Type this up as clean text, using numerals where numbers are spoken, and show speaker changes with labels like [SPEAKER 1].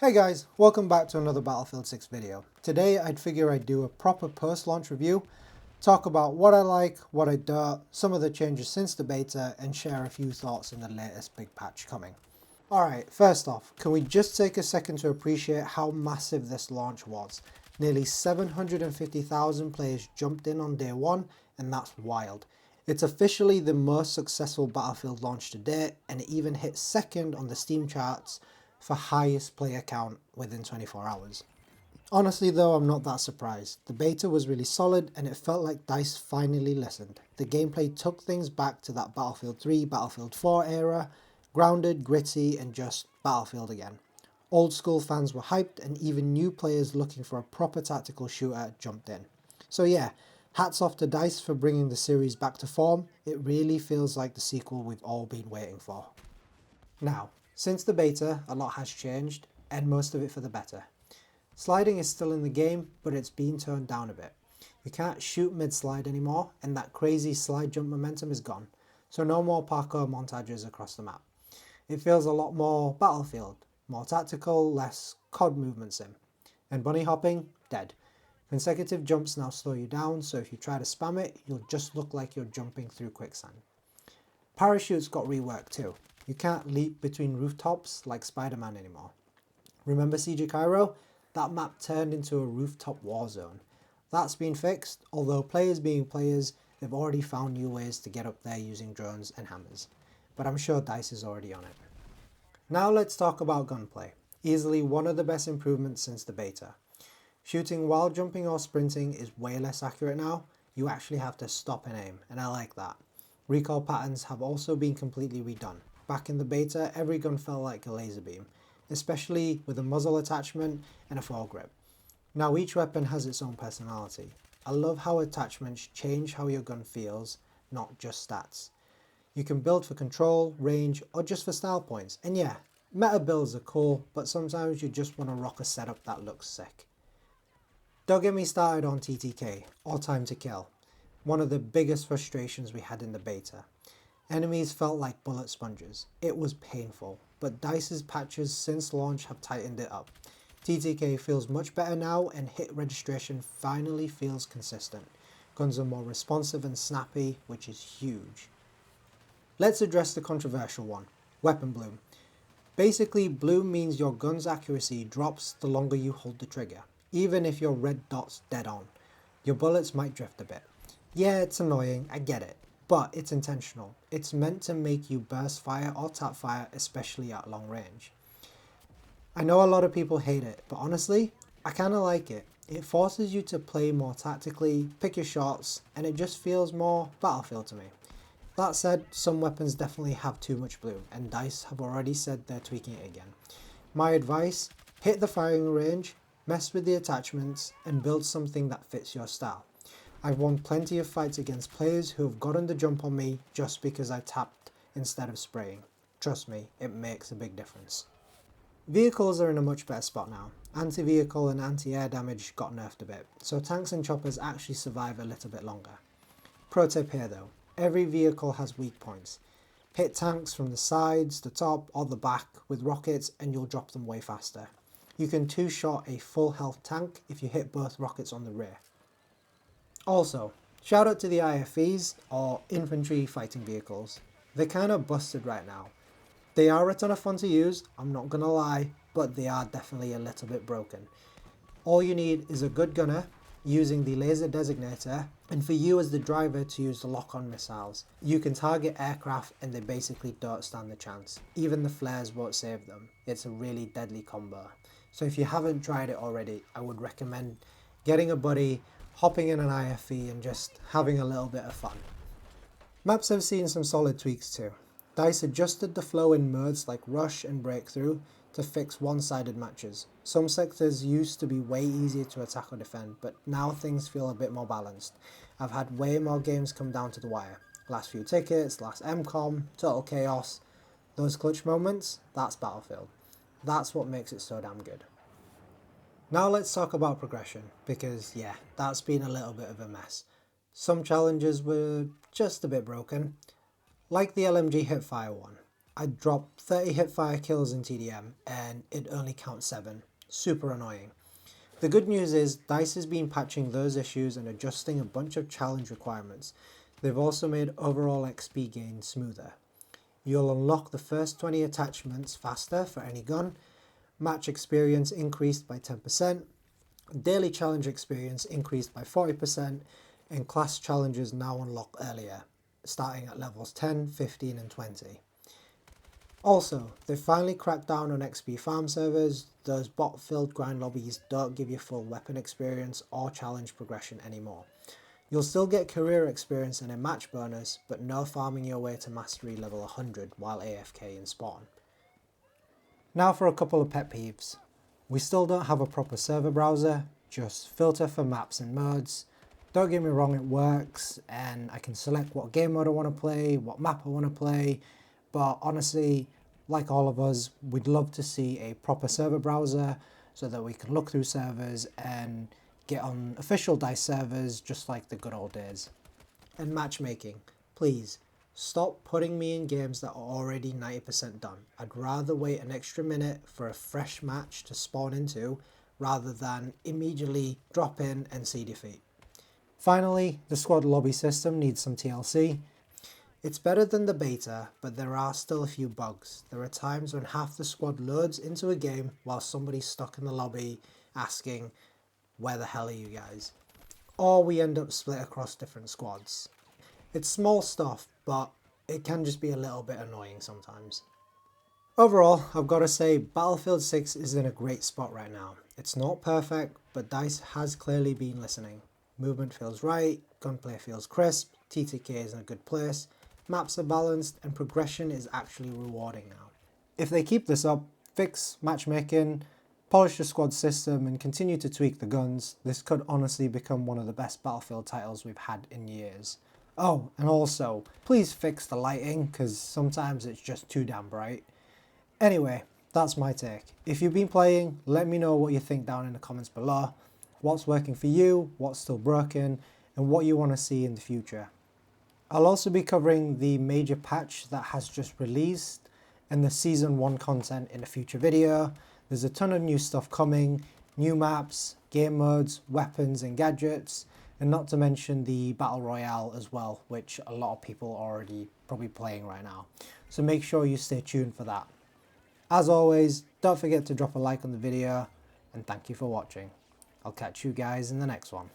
[SPEAKER 1] Hey guys, welcome back to another Battlefield 6 video. Today I'd figure I'd do a proper post-launch review, talk about what I like, what I don't, some of the changes since the beta, and share a few thoughts on the latest big patch coming. Alright, first off, can we just take a second to appreciate how massive this launch was? Nearly 750,000 players jumped in on day one, and that's wild. It's officially the most successful Battlefield launch to date, and it even hit second on the Steam charts for highest player count within 24 hours. Honestly though, I'm not that surprised. The beta was really solid and it felt like DICE finally listened. The gameplay took things back to that Battlefield 3, Battlefield 4 era, grounded, gritty, and just Battlefield again. Old school fans were hyped and even new players looking for a proper tactical shooter jumped in. So yeah, hats off to DICE for bringing the series back to form. It really feels like the sequel we've all been waiting for. Now, since the beta, a lot has changed, and most of it for the better. Sliding is still in the game, but it's been toned down a bit. You can't shoot mid-slide anymore, and that crazy slide jump momentum is gone, so no more parkour montages across the map. It feels a lot more Battlefield, more tactical, less COD movement sim. And bunny hopping, dead. Consecutive jumps now slow you down, so if you try to spam it, you'll just look like you're jumping through quicksand. Parachutes got reworked too. You can't leap between rooftops like Spider-Man anymore. Remember CJ Cairo? That map turned into a rooftop war zone. That's been fixed, although players being players, they've already found new ways to get up there using drones and hammers. But I'm sure DICE is already on it. Now let's talk about gunplay. Easily one of the best improvements since the beta. Shooting while jumping or sprinting is way less accurate now. You actually have to stop and aim, and I like that. Recoil patterns have also been completely redone. Back in the beta, every gun felt like a laser beam, especially with a muzzle attachment and a foregrip. Now each weapon has its own personality. I love how attachments change how your gun feels, not just stats. You can build for control, range, or just for style points. And yeah, meta builds are cool, but sometimes you just want to rock a setup that looks sick. Don't get me started on TTK, or Time to Kill. One of the biggest frustrations we had in the beta. Enemies felt like bullet sponges. It was painful, but DICE's patches since launch have tightened it up. TTK feels much better now and hit registration finally feels consistent. Guns are more responsive and snappy, which is huge. Let's address the controversial one, weapon bloom. Basically, bloom means your gun's accuracy drops the longer you hold the trigger, even if your red dot's dead on. Your bullets might drift a bit. Yeah, it's annoying, I get it. But it's intentional. It's meant to make you burst fire or tap fire, especially at long range. I know a lot of people hate it, but honestly, I kinda like it. It forces you to play more tactically, pick your shots, and it just feels more Battlefield to me. That said, some weapons definitely have too much bloom, and DICE have already said they're tweaking it again. My advice, hit the firing range, mess with the attachments, and build something that fits your style. I've won plenty of fights against players who have gotten the jump on me just because I tapped instead of spraying. Trust me, it makes a big difference. Vehicles are in a much better spot now. Anti-vehicle and anti-air damage got nerfed a bit, so tanks and choppers actually survive a little bit longer. Pro tip here though, every vehicle has weak points. Hit tanks from the sides, the top, or the back with rockets and you'll drop them way faster. You can two-shot a full health tank if you hit both rockets on the rear. Also, shout out to the IFVs, or infantry fighting vehicles. They're kinda busted right now. They are a ton of fun to use, I'm not gonna lie, but they are definitely a little bit broken. All you need is a good gunner using the laser designator, and for you as the driver to use the lock-on missiles. You can target aircraft and they basically don't stand the chance. Even the flares won't save them. It's a really deadly combo. So if you haven't tried it already, I would recommend getting a buddy, hopping in an IFV and just having a little bit of fun. Maps have seen some solid tweaks too. DICE adjusted the flow in modes like Rush and Breakthrough to fix one-sided matches. Some sectors used to be way easier to attack or defend, but now things feel a bit more balanced. I've had way more games come down to the wire. Last few tickets, last MCOM, total chaos. Those clutch moments, that's Battlefield. That's what makes it so damn good. Now let's talk about progression, because yeah, that's been a little bit of a mess. Some challenges were just a bit broken, like the LMG Hipfire one. I drop 30 hipfire kills in TDM and it only counts 7. Super annoying. The good news is DICE has been patching those issues and adjusting a bunch of challenge requirements. They've also made overall XP gain smoother. You'll unlock the first 20 attachments faster for any gun, match experience increased by 10%, daily challenge experience increased by 40%, and class challenges now unlock earlier, starting at levels 10, 15 and 20. Also, they finally cracked down on XP farm servers. Those bot-filled grind lobbies don't give you full weapon experience or challenge progression anymore. You'll still get career experience and a match bonus, but no farming your way to mastery level 100 while AFK in spawn. Now for a couple of pet peeves. We still don't have a proper server browser, just filter for maps and modes. Don't get me wrong, it works, and I can select what game mode I want to play, what map I want to play, but honestly, like all of us, we'd love to see a proper server browser so that we can look through servers and get on official DICE servers just like the good old days. And matchmaking, please stop putting me in games that are already 90% done. I'd rather wait an extra minute for a fresh match to spawn into rather than immediately drop in and see defeat. Finally, the squad lobby system needs some TLC. It's better than the beta, but there are still a few bugs. There are times when half the squad loads into a game while somebody's stuck in the lobby asking, "Where the hell are you guys?" Or we end up split across different squads. It's small stuff, but it can just be a little bit annoying sometimes. Overall, I've got to say Battlefield 6 is in a great spot right now. It's not perfect, but DICE has clearly been listening. Movement feels right, gunplay feels crisp, TTK is in a good place, maps are balanced, and progression is actually rewarding now. If they keep this up, fix matchmaking, polish the squad system, and continue to tweak the guns, this could honestly become one of the best Battlefield titles we've had in years. Oh, and also, please fix the lighting, because sometimes it's just too damn bright. Anyway, that's my take. If you've been playing, let me know what you think down in the comments below. What's working for you, what's still broken, and what you want to see in the future. I'll also be covering the major patch that has just released and the Season 1 content in a future video. There's a ton of new stuff coming, new maps, game modes, weapons and gadgets, and not to mention the Battle Royale as well, which a lot of people are already probably playing right now. So make sure you stay tuned for that. As always, don't forget to drop a like on the video, and thank you for watching. I'll catch you guys in the next one.